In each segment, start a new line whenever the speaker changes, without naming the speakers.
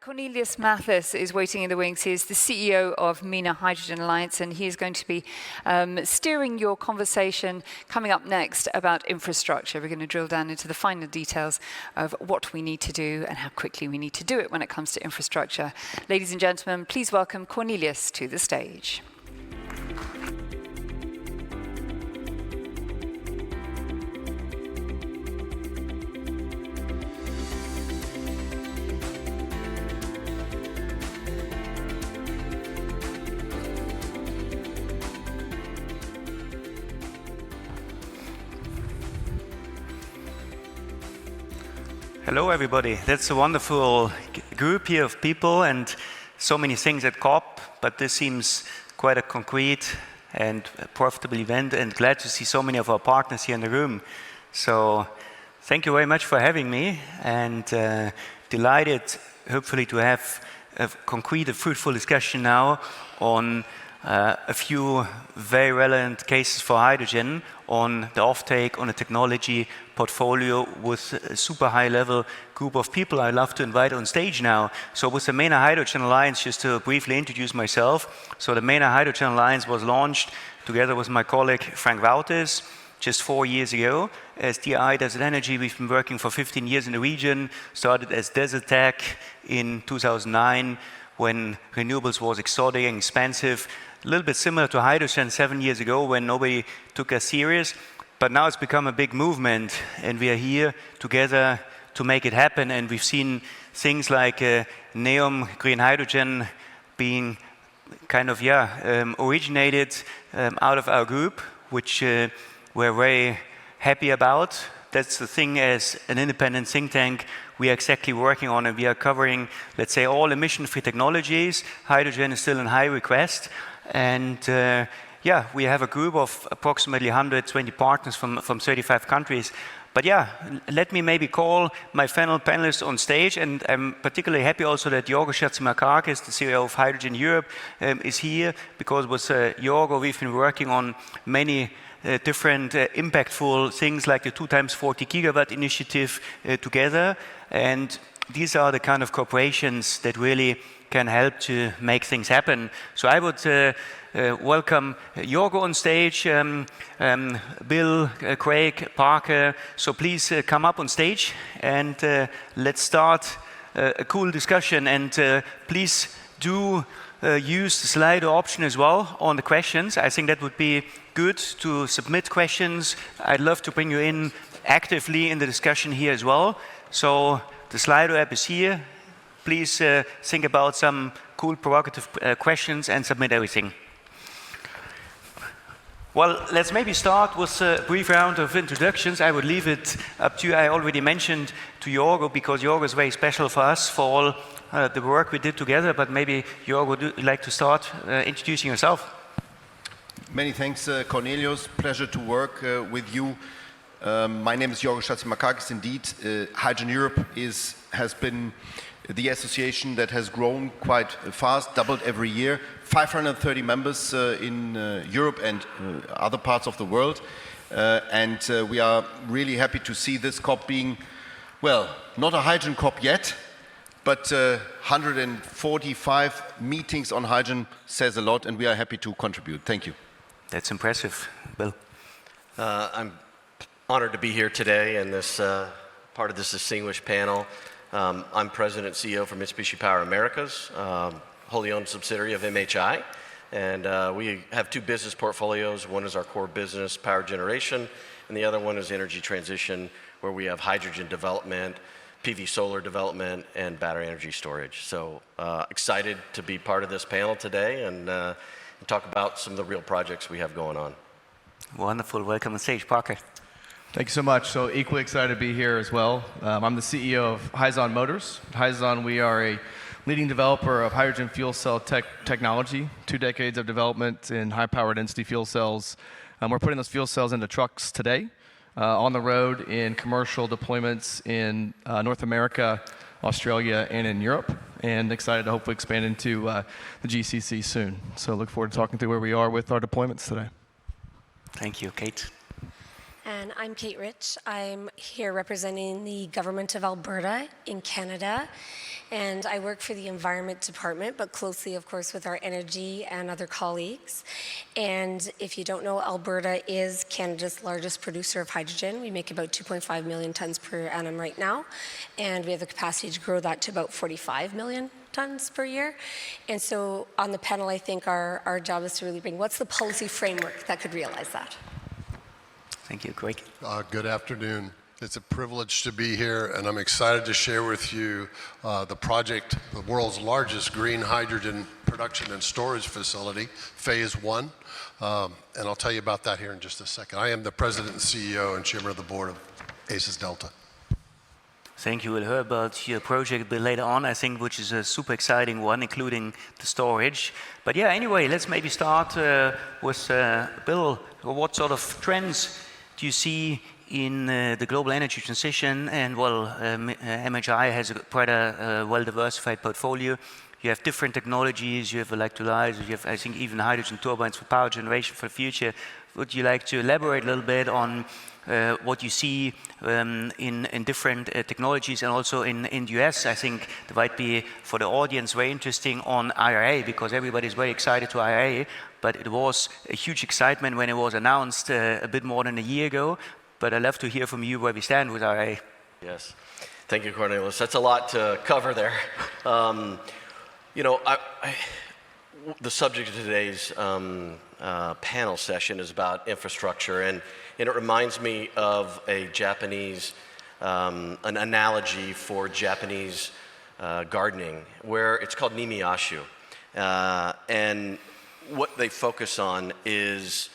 Cornelius Matthes is waiting in the wings. He is the CEO of MENA Hydrogen Alliance, and he is going to be steering your conversation coming up next about infrastructure. We're going to drill down into the finer details of what we need to do and how quickly we need to do it when it comes to infrastructure. Ladies and gentlemen, please welcome Cornelius to the stage.
Hello everybody, that's a wonderful group here of people and so many things at COP, but this seems quite a concrete and profitable event, and glad to see so many of our partners here in the room. So thank you very much for having me, and delighted hopefully to have a concrete and fruitful discussion now on a few very relevant cases for hydrogen, on the offtake, on the technology portfolio, with a super high level group of people I'd love to invite on stage now. So with the MENA Hydrogen Alliance, just to briefly introduce myself. So the MENA Hydrogen Alliance was launched together with my colleague Frank Matthes just 4 years ago. As DI Desert Energy, we've been working for 15 years in the region, started as Desert Tech in 2009 when renewables was exotic and expensive. A little bit similar to hydrogen 7 years ago when nobody took us serious. But now it's become a big movement, and we are here together to make it happen. And we've seen things like Neom green hydrogen being kind of, originated out of our group, which we're very happy about. That's the thing, as an independent think tank, we are exactly working on, and we are covering, let's say, all emission-free technologies. Hydrogen is still in high request. And we have a group of approximately 120 partners from 35 countries. But let me maybe call my fellow panelists on stage, and I'm particularly happy also that Jorgo Chatzimarkakis, the CEO of Hydrogen Europe, is here, because with Jorgo we've been working on many different impactful things like the 2x40 gigawatt initiative together. And these are the kind of corporations that really can help to make things happen. So I would welcome Jorgo on stage, Bill, Craig, Parker. So please come up on stage, and let's start a cool discussion. And please do use the Slido option as well on the questions. I think that would be good to submit questions. I'd love to bring you in actively in the discussion here as well. So the Slido app is here. Please think about some cool, provocative questions and submit everything. Well, let's maybe start with a brief round of introductions. I would leave it up to you. I already mentioned to Jorgo, because Jorgo is very special for us, for all the work we did together. But maybe Jorgo, would you like to start introducing yourself?
Many thanks, Cornelius. Pleasure to work with you. My name is Jorgo Chatzimarkakis. Indeed, Hydrogen Europe has been the association that has grown quite fast, doubled every year. 530 members in Europe and other parts of the world. And we are really happy to see this COP being, well, not a hydrogen COP yet, but 145 meetings on hydrogen says a lot, and we are happy to contribute. Thank you.
That's impressive. Bill?
I'm honored to be here today in this part of this distinguished panel. I'm President and CEO for Mitsubishi Power Americas, wholly owned subsidiary of MHI. And we have two business portfolios. One is our core business, power generation, and the other one is energy transition, where we have hydrogen development, PV solar development, and battery energy storage. So excited to be part of this panel today and talk about some of the real projects we have going on.
Wonderful. Welcome on stage, Parker.
Thank you so much. So equally excited to be here as well. I'm the CEO of Hyzon Motors. At Hyzon, we are a leading developer of hydrogen fuel cell technology, 2 decades of development in high power density fuel cells. We're putting those fuel cells into trucks today, on the road in commercial deployments in North America, Australia, and in Europe, and excited to hopefully expand into the GCC soon. So look forward to talking through where we are with our deployments today.
Thank you. Kate?
And I'm Kate Rich. I'm here representing the government of Alberta in Canada. and I work for the Environment Department, but closely, of course, with our energy and other colleagues. And if you don't know, Alberta is Canada's largest producer of hydrogen. We make about 2.5 million tons per annum right now, and we have the capacity to grow that to about 45 million tons per year. And so on the panel, I think our job is to really bring, what's the policy framework that could realize that?
Thank you, Greg.
Good afternoon. It's a privilege to be here, and I'm excited to share with you the project, the world's largest green hydrogen production and storage facility, phase 1. And I'll tell you about that here in just a second. I am the president and CEO and chairman of the board of ACES Delta.
Thank you. We'll hear about your project a bit later on, I think, which is a super exciting one, including the storage. But yeah, anyway, let's maybe start with Bill. What sort of trends do you see in the global energy transition? And well, MHI has quite a well-diversified portfolio. You have different technologies, you have electrolyzers, you have, I think, even hydrogen turbines for power generation for the future. Would you like to elaborate a little bit on what you see in different technologies, and also in the US? I think that might be, for the audience, very interesting on IRA, because everybody's very excited to IRA, but it was a huge excitement when it was announced a bit more than a year ago. But I'd love to hear from you where we stand with IRA.
Yes. Thank you, Cornelius. That's a lot to cover there. You know, the subject of today's panel session is about infrastructure, and it reminds me of a Japanese, an analogy for Japanese gardening, where it's called nimiyashu. And what they focus on is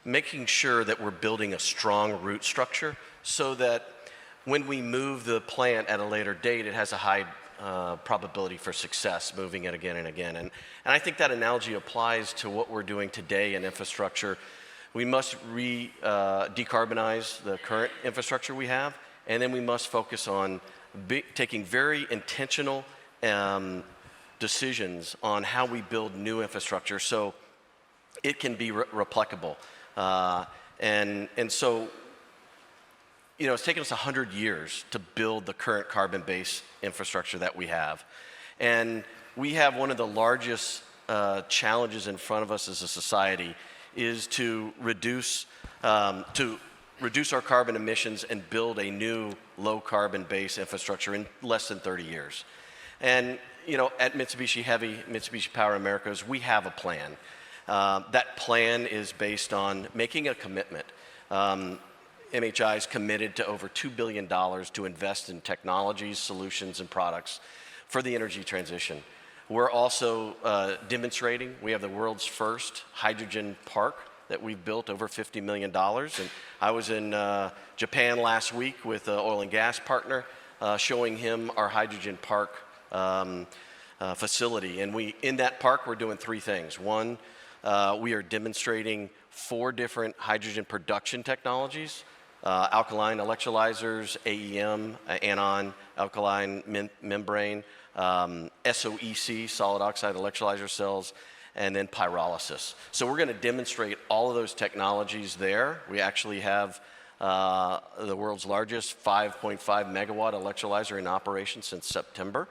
making sure that we're building a strong root structure so that when we move the plant at a later date, it has a high probability for success, moving it again and again. And I think that analogy applies to what we're doing today in infrastructure. We must decarbonize the current infrastructure we have, and then we must focus on taking very intentional decisions on how we build new infrastructure so it can be replicable. And so, you know, it's taken us 100 years to build the current carbon-based infrastructure that we have. And we have one of the largest challenges in front of us as a society is to reduce our carbon emissions and build a new low carbon-based infrastructure in less than 30 years. And, you know, at Mitsubishi Power Americas, we have a plan. That plan is based on making a commitment. MHI is committed to over $2 billion to invest in technologies, solutions, and products for the energy transition. We're also demonstrating, we have the world's first hydrogen park that we've built, over $50 million. And I was in Japan last week with an oil and gas partner, showing him our hydrogen park facility. And in that park, we're doing 3 things. One, we are demonstrating 4 different hydrogen production technologies: alkaline electrolyzers, AEM, anion, alkaline membrane, SOEC, solid oxide electrolyzer cells, and then pyrolysis. So we're going to demonstrate all of those technologies there. We actually have the world's largest 5.5 megawatt electrolyzer in operation since September.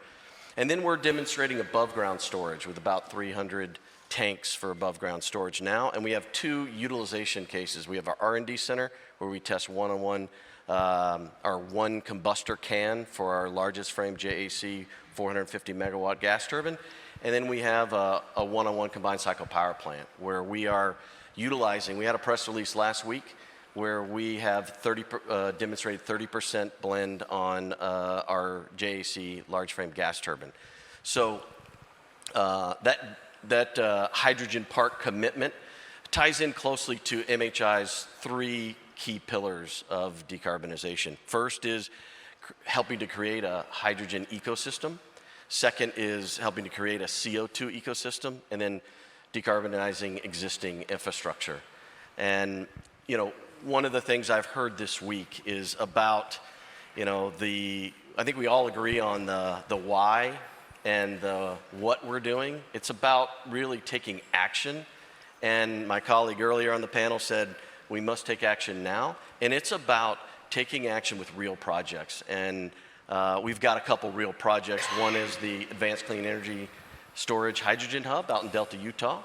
And then we're demonstrating above ground storage with about 300 tanks for above ground storage now. And we have 2 utilization cases. We have our R&D center where we test one-on-one our 1 combustor can for our largest frame JAC 450 megawatt gas turbine. And then we have a one-on-one combined cycle power plant where we are utilizing, we had a press release last week where we have demonstrated 30% blend on our JAC large frame gas turbine. So that hydrogen park commitment ties in closely to MHI's 3 key pillars of decarbonization. First is helping to create a hydrogen ecosystem. Second is helping to create a CO2 ecosystem, and then decarbonizing existing infrastructure. And, you know, one of the things I've heard this week is about, you know, I think we all agree on the why and the what we're doing. It's about really taking action. And my colleague earlier on the panel said, we must take action now. And it's about taking action with real projects. And We've got a couple real projects. One is the Advanced Clean Energy Storage Hydrogen Hub out in Delta, Utah,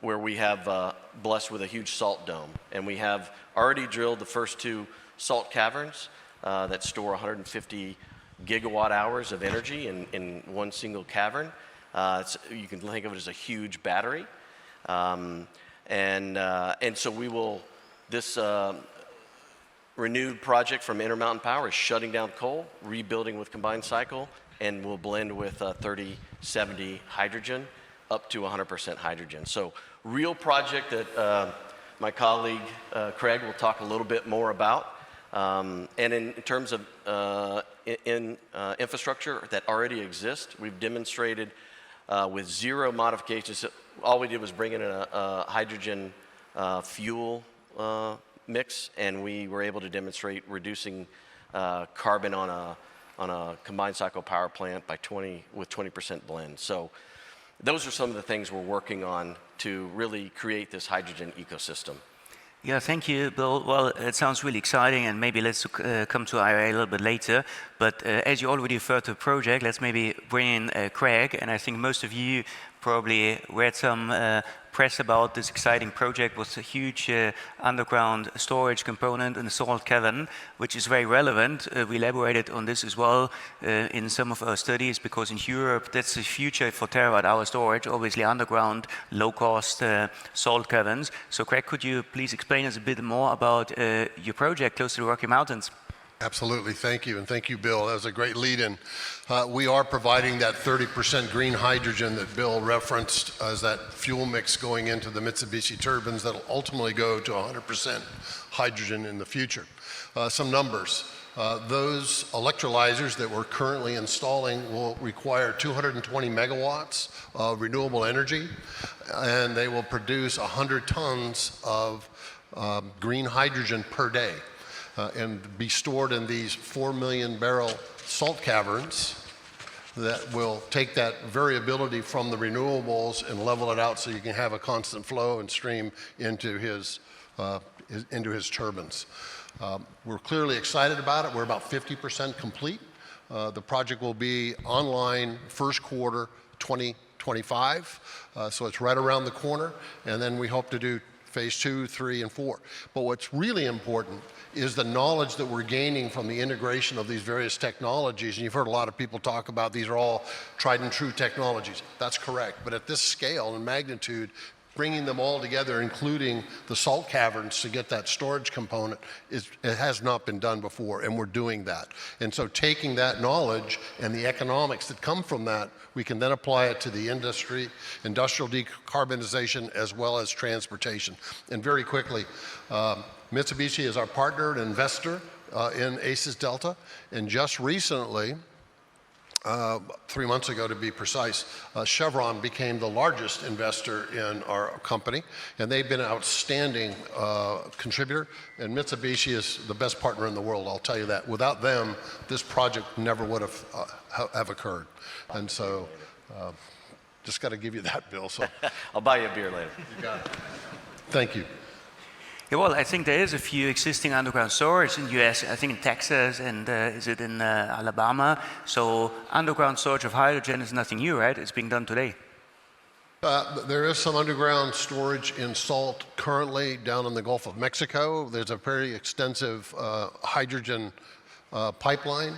where we have blessed with a huge salt dome. And we have already drilled the first 2 salt caverns that store 150 gigawatt hours of energy in one single cavern. You can think of it as a huge battery. And so we will, this renewed project from Intermountain Power is shutting down coal, rebuilding with combined cycle, and will blend with 30/70 hydrogen up to 100% hydrogen. So real project that my colleague Craig will talk a little bit more about. And in terms of infrastructure that already exists, we've demonstrated with 0 modifications. All we did was bring in a hydrogen fuel mix, and we were able to demonstrate reducing carbon on a combined cycle power plant by 20% blend. So those are some of the things we're working on to really create this hydrogen ecosystem.
Yeah, thank you, Bill. Well, it sounds really exciting, and maybe let's come to IRA a little bit later. But as you already referred to the project, let's maybe bring in Craig. And I think most of you probably read some press about this exciting project with a huge underground storage component in the salt cavern, which is very relevant. We elaborated on this as well in some of our studies, because in Europe, that's the future for terawatt-hour storage, obviously underground, low-cost salt caverns. So Craig, could you please explain us a bit more about your project close to the Rocky Mountains?
Absolutely, thank you, and thank you, Bill. That was a great lead-in. We are providing that 30% green hydrogen that Bill referenced as that fuel mix going into the Mitsubishi turbines that will ultimately go to 100% hydrogen in the future. Some numbers. Those electrolyzers that we're currently installing will require 220 megawatts of renewable energy, and they will produce 100 tons of green hydrogen per day. And be stored in these 4 million barrel salt caverns that will take that variability from the renewables and level it out so you can have a constant flow and stream into his turbines. We're clearly excited about it. We're about 50% complete. The project will be online first quarter 2025, so it's right around the corner, and then we hope to do phase 2, 3, and 4. But what's really important is the knowledge that we're gaining from the integration of these various technologies. And you've heard a lot of people talk about these are all tried and true technologies. That's correct. But at this scale and magnitude, bringing them all together, including the salt caverns to get that storage component, it has not been done before, and we're doing that. And so taking that knowledge and the economics that come from that, we can then apply it to the industrial decarbonization, as well as transportation. And very quickly, Mitsubishi is our partner and investor in ACES Delta, and just recently, 3 months ago to be precise, Chevron became the largest investor in our company, and they've been an outstanding contributor, and Mitsubishi is the best partner in the world, I'll tell you that. Without them, this project never would have occurred. And so, just got to give you that, Bill. So
I'll buy you a beer later.
You got it. Thank you.
Yeah, well, I think there is a few existing underground storage in the US, I think in Texas, and is it in Alabama? So underground storage of hydrogen is nothing new, right? It's being done today.
There is some underground storage in salt currently down in the Gulf of Mexico. There's a very extensive hydrogen pipeline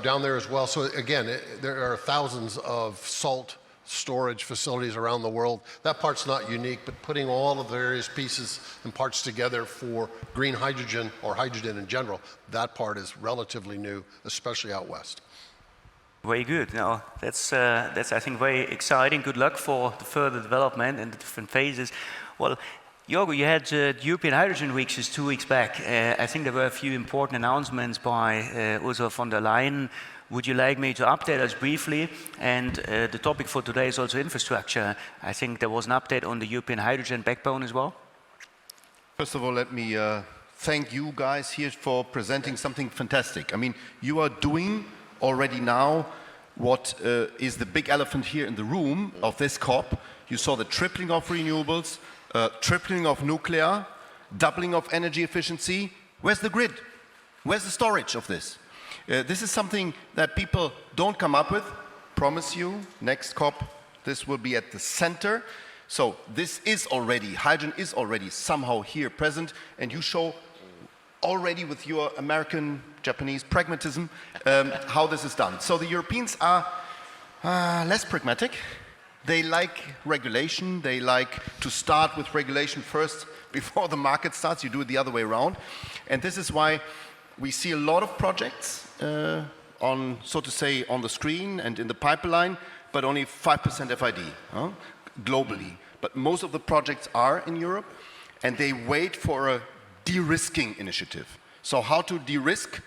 down there as well. So again, there are thousands of salt storage facilities around the world. That part's not unique, but putting all of the various pieces and parts together for green hydrogen or hydrogen in general, that part is relatively new, especially out west.
Very good. Now, that's I think very exciting. Good luck for the further development and the different phases. Well, Jorgo, you had the European Hydrogen Week just 2 weeks back. I think there were a few important announcements by Ursula von der Leyen. Would you like me to update us briefly? And the topic for today is also infrastructure. I think there was an update on the European hydrogen backbone as well.
First of all, let me thank you guys here for presenting something fantastic. I mean, you are doing already now what is the big elephant here in the room of this COP. You saw the tripling of renewables, tripling of nuclear, doubling of energy efficiency. Where's the grid? Where's the storage of this? This is something that people don't come up with. Promise you, next COP, this will be at the center. So this is already, hydrogen is already somehow here present, and you show already with your American, Japanese pragmatism how this is done. So the Europeans are less pragmatic. They like regulation. They like to start with regulation first before the market starts. You do it the other way around. And this is why we see a lot of projects on, so to say, on the screen and in the pipeline, but only 5% FID globally. But most of the projects are in Europe, and they wait for a de-risking initiative. So how to de-risk?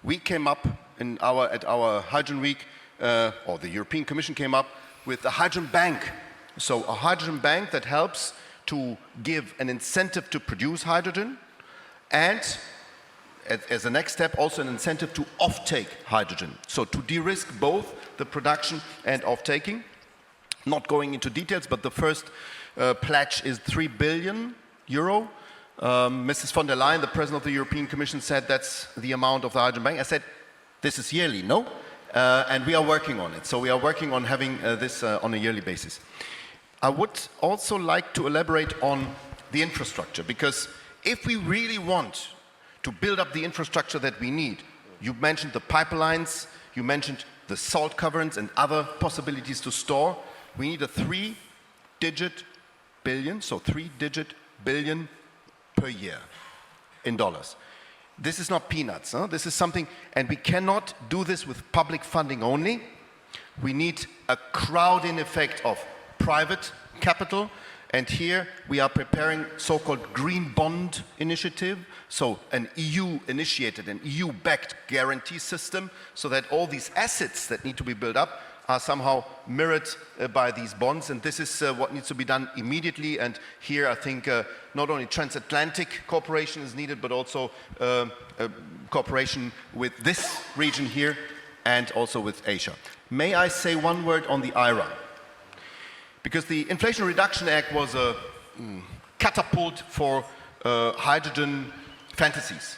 We came up at our Hydrogen Week, or the European Commission came up with a hydrogen bank. So a hydrogen bank that helps to give an incentive to produce hydrogen, and as a next step, also an incentive to off-take hydrogen. So to de-risk both the production and off-taking. Not going into details, but the first pledge is 3 billion euro. Mrs. von der Leyen, the President of the European Commission, said that's the amount of the hydrogen bank. I said, this is yearly, no? And we are working on it. So we are working on having this on a yearly basis. I would also like to elaborate on the infrastructure, because if we really want to build up the infrastructure that we need, you mentioned the pipelines, you mentioned the salt caverns and other possibilities to store, we need a 3-digit billion, so 3-digit billion per year in dollars. This is not peanuts. This is something, and we cannot do this with public funding only. We need a crowd-in effect of private capital, and here we are preparing so-called green bond initiative, so an EU-initiated, an EU-backed guarantee system, so that all these assets that need to be built up are somehow mirrored by these bonds, and this is what needs to be done immediately. And here I think not only transatlantic cooperation is needed, but also cooperation with this region here and also with Asia. May I say one word on the IRA? Because the Inflation Reduction Act was a catapult for hydrogen fantasies.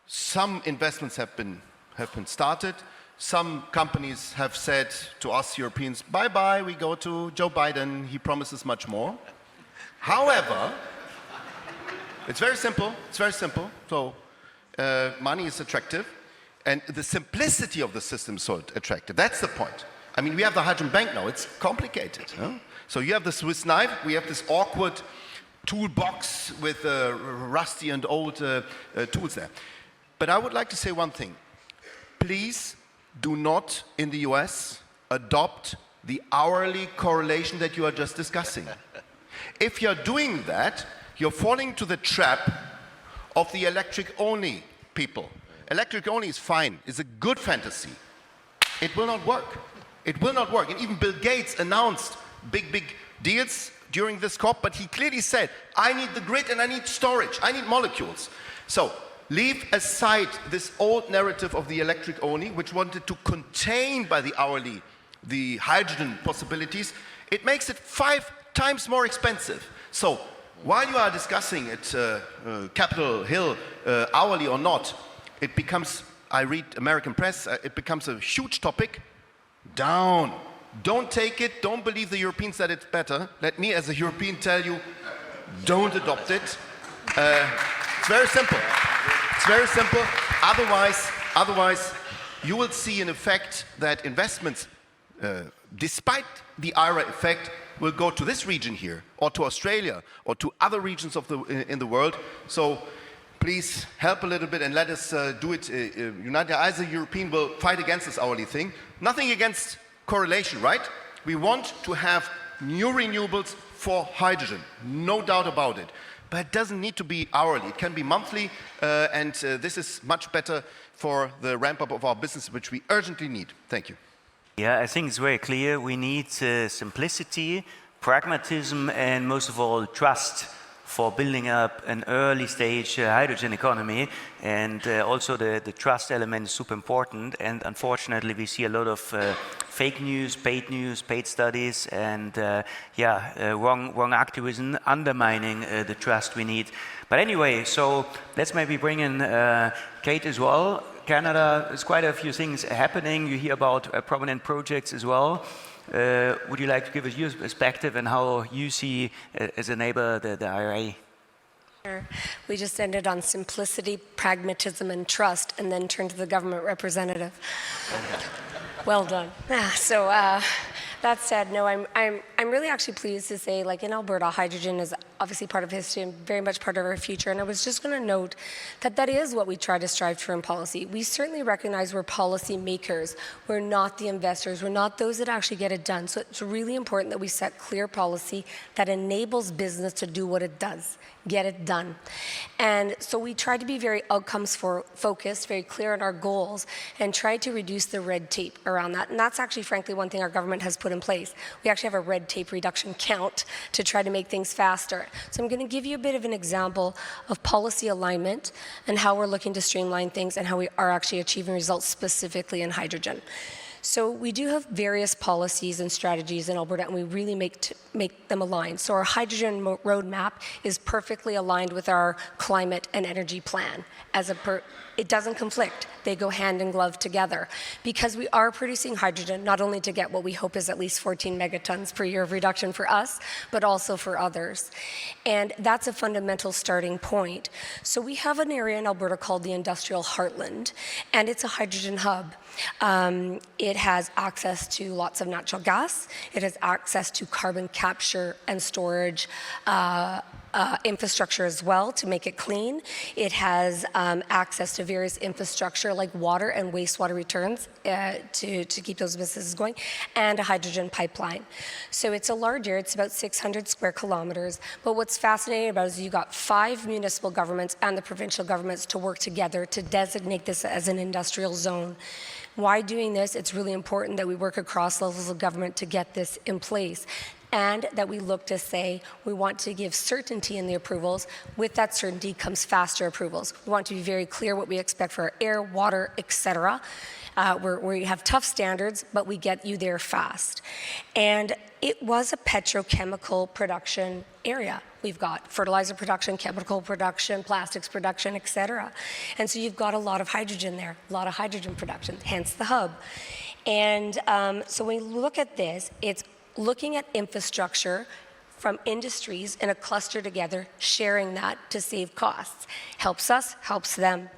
Some investments have been started. Some companies have said to us Europeans, bye-bye, we go to Joe Biden, he promises much more. However, it's very simple, So money is attractive, and the simplicity of the system is so attractive. That's the point. I mean, we have the hydrogen bank now, it's complicated. So you have the Swiss knife, we have this awkward toolbox with rusty and old tools there. But I would like to say one thing. Please do not, in the US, adopt the hourly correlation that you are just discussing. If you're doing that, you're falling to the trap of the electric-only people. Electric-only is fine, it's a good fantasy. It will not work. It will not work. And even Bill Gates announced big deals during this COP, but he clearly said, I need the grid and I need storage, I need molecules. So leave aside this old narrative of the electric only, which wanted to contain by the hourly the hydrogen possibilities. It makes it 5 times more expensive. So while you are discussing it, Capitol Hill, hourly or not, it becomes, I read American press, it becomes a huge topic. Down. Don't take it. Don't believe the Europeans that it's better. Let me, as a European, tell you, don't adopt it. It's very simple. It's very simple. Otherwise, you will see an effect that investments, despite the IRA effect, will go to this region here, or to Australia, or to other regions of in the world. So please help a little bit and let us do it united. As a European, will fight against this hourly thing. Nothing against correlation, right? We want to have new renewables for hydrogen, no doubt about it. But it doesn't need to be hourly. It can be monthly, and this is much better for the ramp-up of our business, which we urgently need. Thank you.
Yeah, I think it's very clear. We need simplicity, pragmatism, and most of all, trust for building up an early stage hydrogen economy. And also the trust element is super important. And unfortunately, we see a lot of fake news, paid studies, and wrong activism undermining the trust we need. But anyway, so let's maybe bring in Kate as well. Canada, there's quite a few things happening. You hear about prominent projects as well. Would you like to give us your perspective and how you see, as a neighbor, the IRA?
We just ended on simplicity, pragmatism, and trust, and then turned to the government representative. Well done. So that said, no, I'm really actually pleased to say, like in Alberta, hydrogen is obviously part of history and very much part of our future. And I was just going to note that that is what we try to strive for in policy. We certainly recognize we're policy makers. We're not the investors. We're not those that actually get it done. So it's really important that we set clear policy that enables business to do what it does, get it done. And so we try to be very outcomes focused, very clear on our goals, and try to reduce the red tape around that. And that's actually, frankly, one thing our government has put in place. We actually have a red tape reduction count to try to make things faster. So I'm going to give you a bit of an example of policy alignment and how we're looking to streamline things and how we are actually achieving results specifically in hydrogen. So we do have various policies and strategies in Alberta, and we really make them align. So our hydrogen roadmap is perfectly aligned with our climate and energy plan. It doesn't conflict. They go hand in glove together because we are producing hydrogen not only to get what we hope is at least 14 megatons per year of reduction for us, but also for others. And that's a fundamental starting point. So we have an area in Alberta called the Industrial Heartland, and it's a hydrogen hub. It has access to lots of natural gas. It has access to carbon capture and storage infrastructure as well to make it clean. It has access to various infrastructure like water and wastewater returns to keep those businesses going, and a hydrogen pipeline. So it's a large area. It's about 600 square kilometers. But what's fascinating about it is you've got 5 municipal governments and the provincial governments to work together to designate this as an industrial zone. Why doing this? It's really important that we work across levels of government to get this in place, and that we look to say we want to give certainty in the approvals. With that certainty comes faster approvals. We want to be very clear what we expect for our air, water, etc. We have tough standards, but we get you there fast. And it was a petrochemical production area. We've got fertilizer production, chemical production, plastics production, etc. And so you've got a lot of hydrogen there, a lot of hydrogen production, hence the hub. And so when we look at this, it's looking at infrastructure from industries in a cluster together, sharing that to save costs. Helps us, helps them.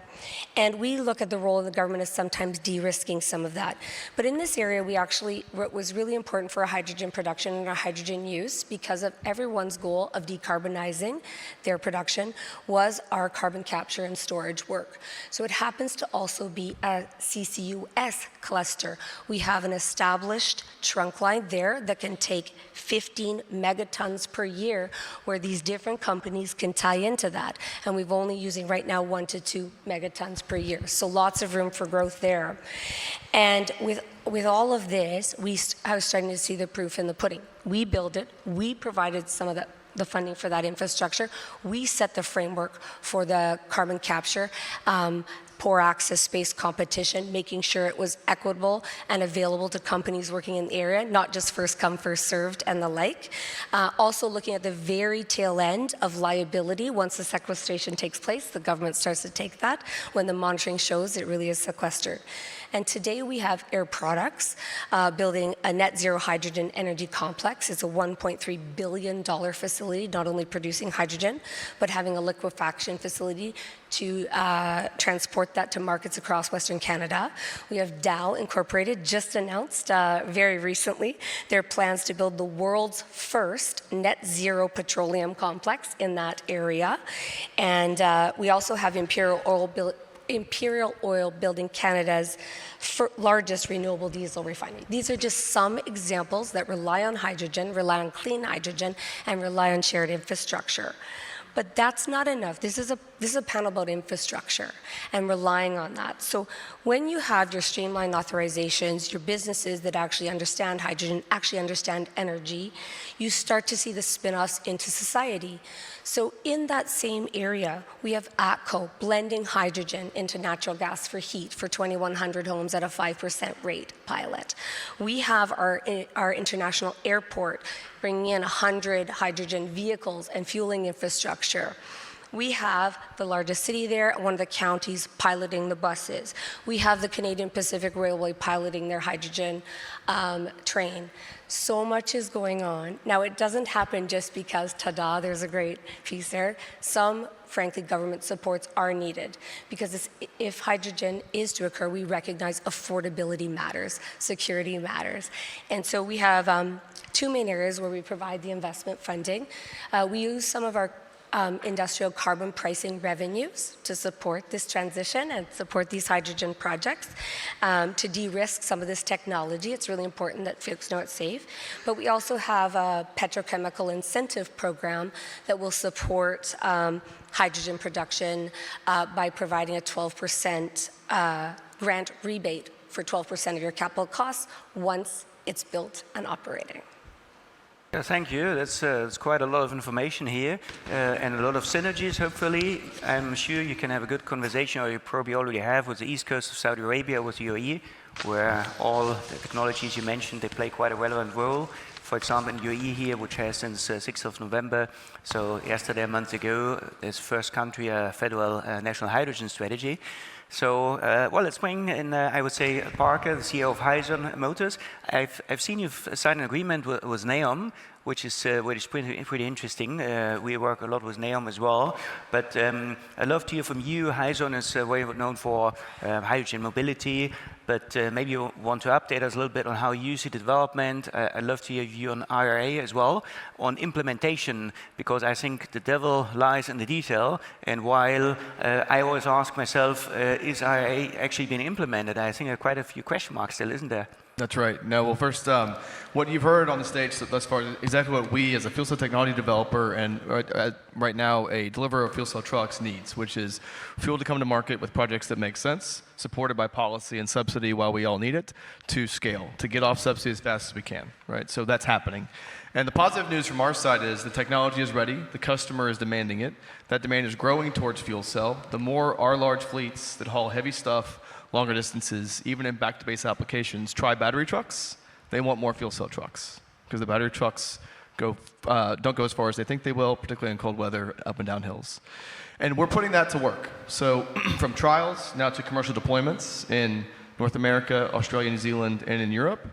And we look at the role of the government as sometimes de-risking some of that. But in this area, what was really important for our hydrogen production and our hydrogen use, because of everyone's goal of decarbonizing their production, was our carbon capture and storage work. So it happens to also be a CCUS cluster. We have an established trunk line there that can take 15 megatons per year, where these different companies can tie into that. And we've only using right now 1 to 2 megatons per year. So lots of room for growth there. And with all of this, I was starting to see the proof in the pudding. We built it. We provided some of the funding for that infrastructure. We set the framework for the carbon capture, poor access space competition, making sure it was equitable and available to companies working in the area, not just first come, first served and the like. Also looking at the very tail end of liability. Once the sequestration takes place, the government starts to take that. When the monitoring shows it really is sequestered. And today we have Air Products building a net zero hydrogen energy complex. It's a $1.3 billion facility, not only producing hydrogen, but having a liquefaction facility to transport that to markets across Western Canada. We have Dow Incorporated just announced very recently their plans to build the world's first net zero petroleum complex in that area. And we also have Imperial Oil building Canada's largest renewable diesel refinery. These are just some examples that rely on hydrogen, rely on clean hydrogen, and rely on shared infrastructure. But that's not enough. This is a panel about infrastructure and relying on that. So when you have your streamlined authorizations, your businesses that actually understand hydrogen, actually understand energy, you start to see the spin-offs into society. So in that same area, we have ATCO blending hydrogen into natural gas for heat for 2,100 homes at a 5% rate pilot. We have our international airport bringing in 100 hydrogen vehicles and fueling infrastructure. We have the largest city there, one of the counties piloting the buses. We have the Canadian Pacific Railway piloting their hydrogen train. So much is going on. Now, it doesn't happen just because, ta-da, there's a great piece there. Some, frankly, government supports are needed because if hydrogen is to occur, we recognize affordability matters, security matters. And so we have two main areas where we provide the investment funding. We use some of our industrial carbon pricing revenues to support this transition and support these hydrogen projects, to de-risk some of this technology. It's really important that folks know it's safe. But we also have a petrochemical incentive program that will support hydrogen production by providing a 12% grant rebate for 12% of your capital costs once it's built and operating.
Yeah, thank you. That's quite a lot of information here and a lot of synergies, hopefully. I'm sure you can have a good conversation, or you probably already have, with the east coast of Saudi Arabia, with UAE, where all the technologies you mentioned, they play quite a relevant role. For example, in UAE here, which has since 6th of November, so yesterday, a month ago, this first country, a federal national hydrogen strategy. So, well, let's bring in, I would say, Parker, the CEO of Hyzon Motors. I've seen you've signed an agreement with Newsom, which is pretty interesting. We work a lot with Newsom as well. But I'd love to hear from you. Hyzon is very known for hydrogen mobility, but maybe you want to update us a little bit on how you see the development. I'd love to hear you on IRA as well, on implementation, because I think the devil lies in the detail. And while I always ask myself, is IRA actually being implemented? I think there are quite a few question marks still, isn't there?
That's right. No, well, first, what you've heard on the stage thus far is exactly what we, as a fuel cell technology developer and right now a deliverer of fuel cell trucks, needs, which is fuel to come to market with projects that make sense, supported by policy and subsidy while we all need it, to scale, to get off subsidy as fast as we can, right? So that's happening. And the positive news from our side is the technology is ready, the customer is demanding it, that demand is growing towards fuel cell. The more our large fleets that haul heavy stuff, longer distances, even in back-to-base applications, try battery trucks, they want more fuel cell trucks because the battery trucks don't go as far as they think they will, particularly in cold weather, up and down hills. And we're putting that to work. So from trials now to commercial deployments in North America, Australia, New Zealand, and in Europe.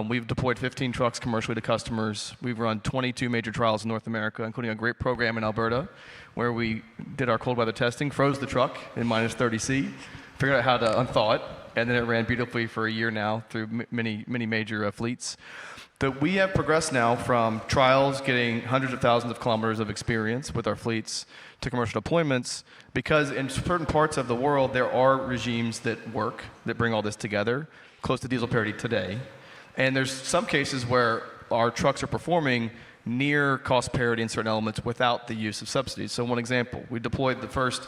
We've deployed 15 trucks commercially to customers. We've run 22 major trials in North America, including a great program in Alberta, where we did our cold weather testing, froze the truck in minus 30 C, figured out how to unthaw it, and then it ran beautifully for a year now through many major fleets. That we have progressed now from trials getting hundreds of thousands of kilometers of experience with our fleets to commercial deployments, because in certain parts of the world there are regimes that work, that bring all this together, close to diesel parity today. And there's some cases where our trucks are performing near cost parity in certain elements without the use of subsidies. So one example, we deployed the first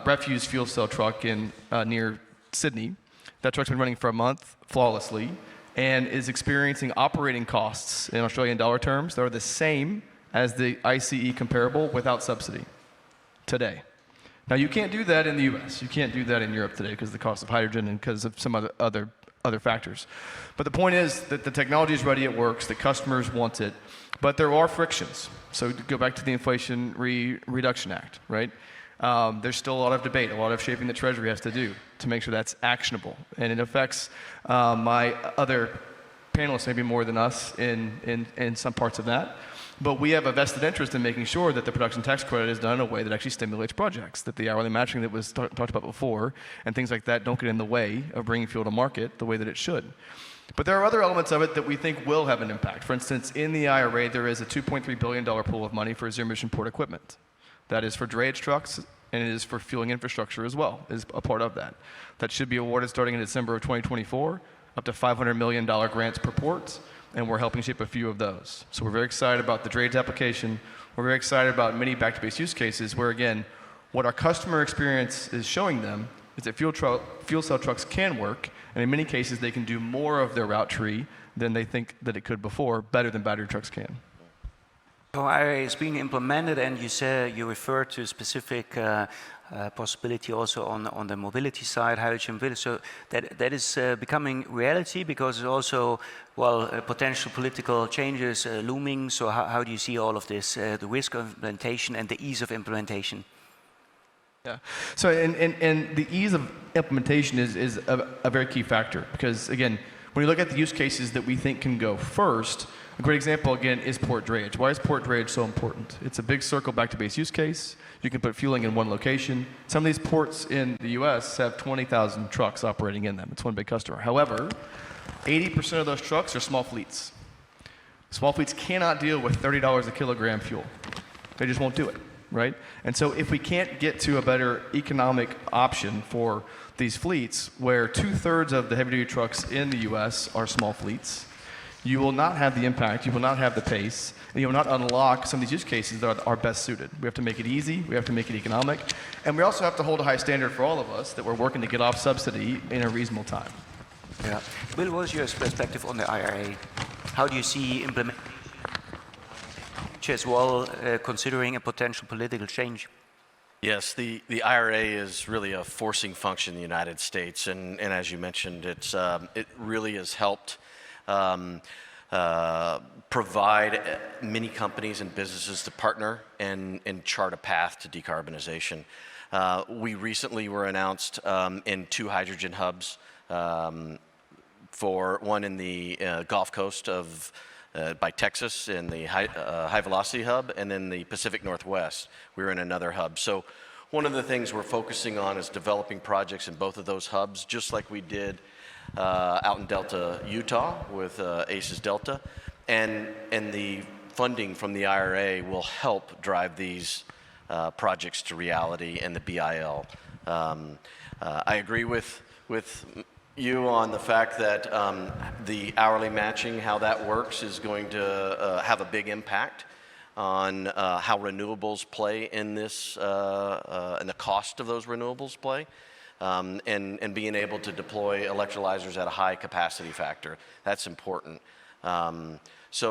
refuse fuel cell truck in near Sydney. That truck's been running for a month flawlessly and is experiencing operating costs in Australian dollar terms that are the same as the ICE comparable without subsidy today. Now, you can't do that in the US. You can't do that in Europe today because of the cost of hydrogen and because of some other factors. But the point is that the technology is ready, it works, the customers want it, but there are frictions. So to go back to the Inflation Reduction Act, right? There's still a lot of debate, a lot of shaping the Treasury has to do to make sure that's actionable. And it affects my other panelists maybe more than us in some parts of that. But we have a vested interest in making sure that the production tax credit is done in a way that actually stimulates projects, that the hourly matching that was talked about before and things like that don't get in the way of bringing fuel to market the way that it should. But there are other elements of it that we think will have an impact. For instance, in the IRA, there is a $2.3 billion pool of money for zero-emission port equipment. That is for drayage trucks, and it is for fueling infrastructure as well, is a part of that. That should be awarded starting in December of 2024, up to $500 million grants per port, and we're helping shape a few of those. So we're very excited about the drayage application. We're very excited about many back-to-base use cases where, again, what our customer experience is showing them is that fuel cell trucks can work, and in many cases they can do more of their route tree than they think that it could before, better than battery trucks can.
So IRA is being implemented, and you refer to specific possibility also on the mobility side, hydrogen mobility. So that is becoming reality because it's also, well, potential political changes looming. So how do you see all of this, the risk of implementation and the ease of implementation?
Yeah. So and the ease of implementation is a very key factor because, again, when you look at the use cases that we think can go first, a great example, again, is port drayage. Why is port drayage so important? It's a big circle back to base use case. You can put fueling in one location. Some of these ports in the US have 20,000 trucks operating in them. It's one big customer. However, 80% of those trucks are small fleets. Small fleets cannot deal with $30 a kilogram fuel. They just won't do it, right? And so if we can't get to a better economic option for these fleets, where 2/3 of the heavy-duty trucks in the US are small fleets, you will not have the impact, you will not have the pace, and you will not unlock some of these use cases that are best suited. We have to make it easy, we have to make it economic, and we also have to hold a high standard for all of us that we're working to get off subsidy in a reasonable time.
Yeah. Will, what is your perspective on the IRA? How do you see implementation as well, considering a potential political change?
Yes, the IRA is really a forcing function in the United States, and as you mentioned, it really has helped provide many companies and businesses to partner and chart a path to decarbonization. We recently were announced in 2 hydrogen hubs, for one in the Gulf Coast of by Texas in the high velocity hub, and in the Pacific Northwest, we're in another hub. So one of the things we're focusing on is developing projects in both of those hubs, just like we did out in Delta, Utah with ACES Delta. And the funding from the IRA will help drive these projects to reality and the BIL. I agree with you on the fact that the hourly matching, how that works, is going to have a big impact on how renewables play in this, and the cost of those renewables play, and being able to deploy electrolyzers at a high capacity factor. That's important. So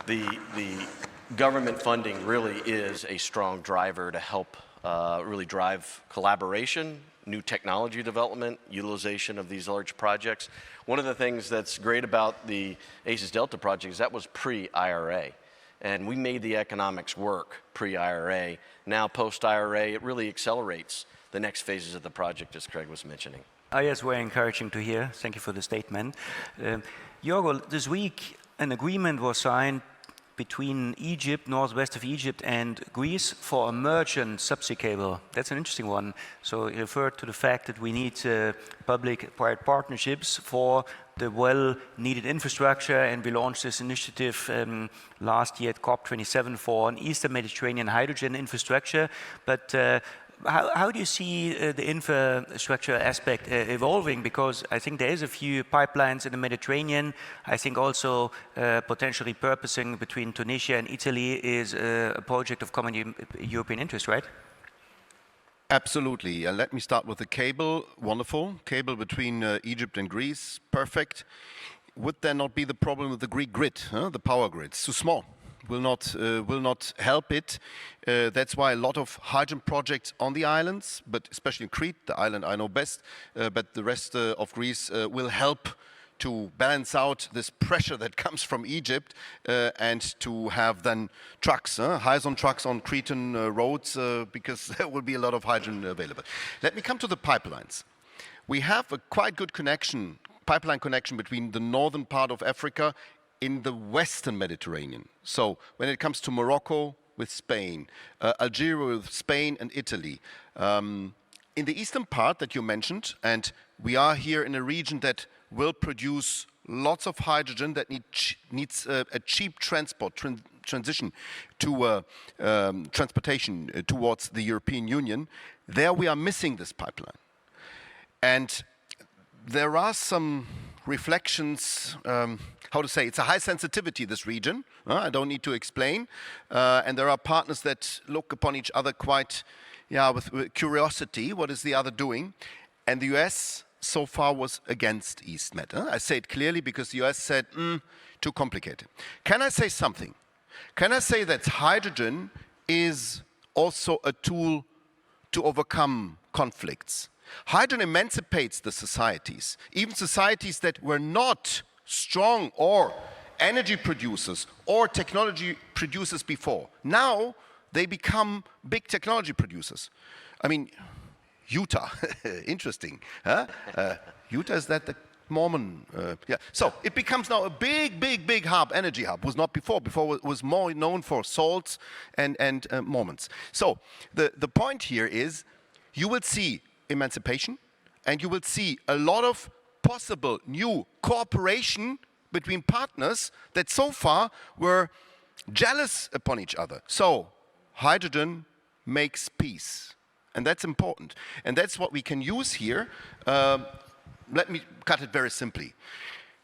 the government funding really is a strong driver to help really drive collaboration, new technology development, utilization of these large projects. One of the things that's great about the ACES Delta project is that was pre-IRA. And we made the economics work pre-IRA. Now post-IRA, it really accelerates the next phases of the project, as Craig was mentioning.
Yes, very encouraging to hear. Thank you for the statement. Jorgo, this week an agreement was signed between Egypt, northwest of Egypt, and Greece for a merchant subsea cable. That's an interesting one. So it referred to the fact that we need public-private partnerships for the well-needed infrastructure, and we launched this initiative last year at COP27 for an Eastern Mediterranean hydrogen infrastructure. But how do you see the infrastructure aspect evolving? Because I think there is a few pipelines in the Mediterranean. I think also potential repurposing between Tunisia and Italy is a project of common European interest, right?
Absolutely. Let me start with the cable. Wonderful. Cable between Egypt and Greece. Perfect. Would there not be the problem with the Greek grid, the power grid? It's too small. Will not help it. That's why a lot of hydrogen projects on the islands, but especially in Crete, the island I know best, but the rest of Greece will help to balance out this pressure that comes from Egypt, and to have then trucks, Hyzon trucks on Cretan roads, because there will be a lot of hydrogen available. Let me come to the pipelines. We have a quite good connection, pipeline connection between the northern part of Africa in the Western Mediterranean. So when it comes to Morocco with Spain, Algeria with Spain and Italy, in the eastern part that you mentioned, and we are here in a region that will produce lots of hydrogen, that needs a cheap transport transition to transportation towards the European Union. There we are missing this pipeline. And there are some reflections, how to say, it's a high sensitivity, this region. I don't need to explain. And there are partners that look upon each other quite, with curiosity. What is the other doing? And the US so far was against EastMed. I say it clearly because the US said, too complicated. Can I say something? Can I say that hydrogen is also a tool to overcome conflicts. Hydrogen emancipates the societies, even societies that were not strong or energy producers or technology producers before. Now they become big technology producers. I mean, Utah, interesting. Huh? Utah, is that the Mormon? Yeah. So it becomes now a big hub, energy hub. Was not before. Before it was more known for salts and Mormons. So the point here is, you will see emancipation, and you will see a lot of possible new cooperation between partners that so far were jealous upon each other. So hydrogen makes peace, and that's important. And that's what we can use here. Let me cut it very simply.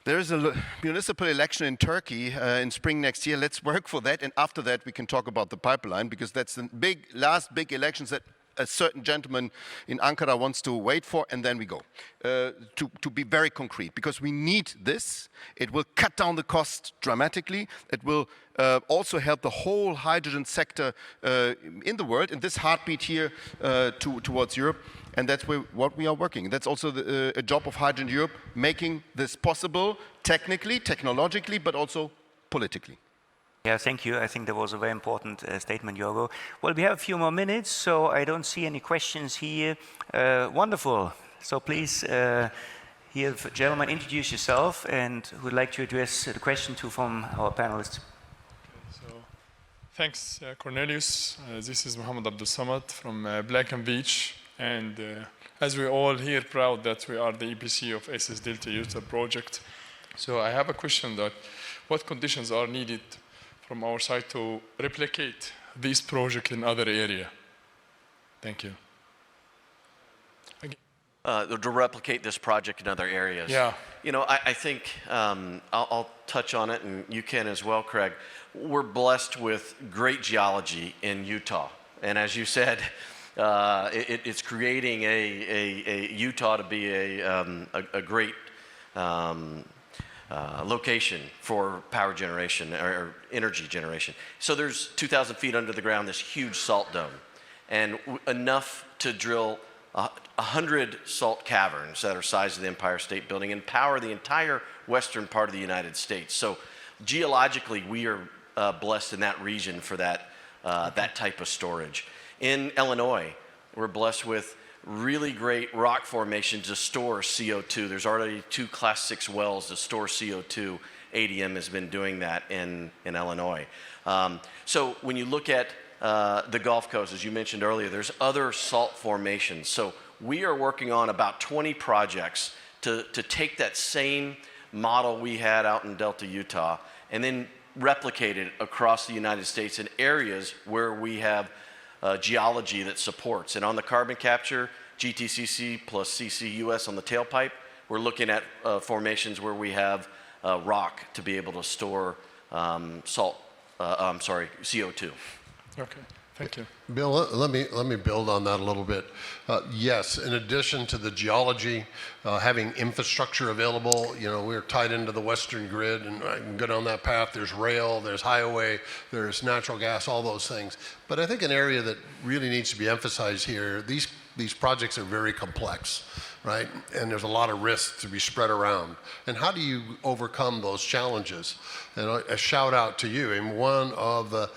There is a municipal election in Turkey in spring next year. Let's work for that, and after that we can talk about the pipeline, because that's the last big elections that a certain gentleman in Ankara wants to wait for, and then we go. To be very concrete, because we need this. It will cut down the cost dramatically. It will also help the whole hydrogen sector in the world, in this heartbeat here towards Europe. And that's what we are working. That's also a job of Hydrogen Europe, making this possible technically, technologically, but also politically.
Yeah, thank you. I think that was a very important statement, Jorgo. Well, we have a few more minutes, so I don't see any questions here. Wonderful. So please, here, gentlemen, introduce yourself and who would like to address the question to from our panelists.
So, thanks, Cornelius. This is Mohammed Abdul Samad from Black & Veatch. And as we're all here proud that we are the EPC of SS Delta Utah project. So I have a question that what conditions are needed from our side to replicate this project in other area? Thank you.
To replicate this project in other areas.
Yeah.
You know, I think I'll touch on it, and you can as well, Craig. We're blessed with great geology in Utah. And as you said, it's creating a Utah to be a great location for power generation or energy generation. So there's 2,000 feet under the ground, this huge salt dome, and enough to drill 100 salt caverns that are the size of the Empire State Building and power the entire western part of the United States. So geologically, we are blessed in that region for that, that type of storage. In Illinois, we're blessed with really great rock formations to store CO2. There's already 2 Class 6 wells to store CO2. ADM has been doing that in Illinois. So when you look at the Gulf Coast, as you mentioned earlier, there's other salt formations. So we are working on about 20 projects to take that same model we had out in Delta, Utah, and then replicate it across the United States in areas where we have geology that supports. And on the carbon capture, GTCC plus CCUS on the tailpipe, we're looking at formations where we have rock to be able to store CO2.
Okay, thank you.
Bill, let me build on that a little bit. Yes, in addition to the geology, having infrastructure available, you know, we're tied into the Western grid, and I can go down that path. There's rail, there's highway, there's natural gas, all those things. But I think an area that really needs to be emphasized here, these projects are very complex, right? And there's a lot of risk to be spread around. And how do you overcome those challenges? And a shout out to you. And one of the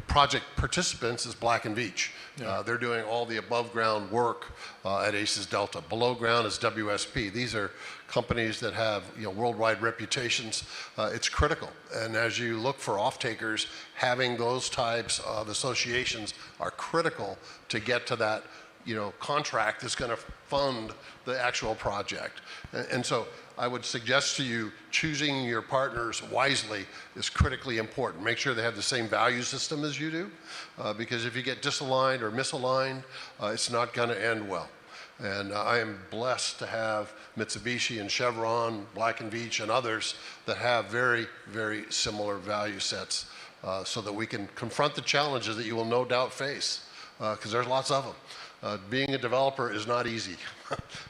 project participants is Black & Veatch. Yeah. They're doing all the above ground work at ACES Delta. Below ground is WSP. These are companies that have worldwide reputations. It's critical. And as you look for off-takers, having those types of associations are critical to get to that contract that's going to fund the actual project. And so I would suggest to you, choosing your partners wisely is critically important. Make sure they have the same value system as you do, because if you get disaligned or misaligned, it's not going to end well. And I am blessed to have Mitsubishi and Chevron, Black & Veatch, and others that have very, very similar value sets, so that we can confront the challenges that you will no doubt face, because there's lots of them. Being a developer is not easy.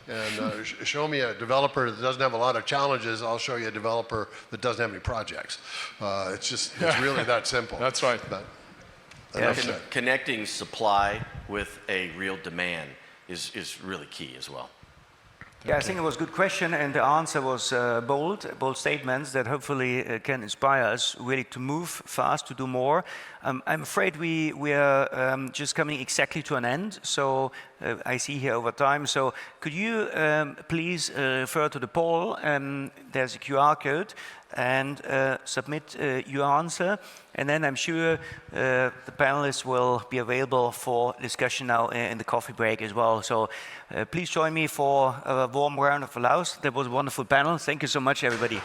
And show me a developer that doesn't have a lot of challenges, I'll show you a developer that doesn't have any projects. It's really that simple.
That's right.
Connecting supply with a real demand is really key as well.
Yeah, I think it was a good question, and the answer was bold statements that hopefully can inspire us really to move fast, to do more. I'm afraid we are just coming exactly to an end, so I see here over time. So could you please refer to the poll? There's a QR code, and submit your answer, and then I'm sure the panelists will be available for discussion now in the coffee break as well. So please join me for a warm round of applause. That was a wonderful panel. Thank you so much, everybody.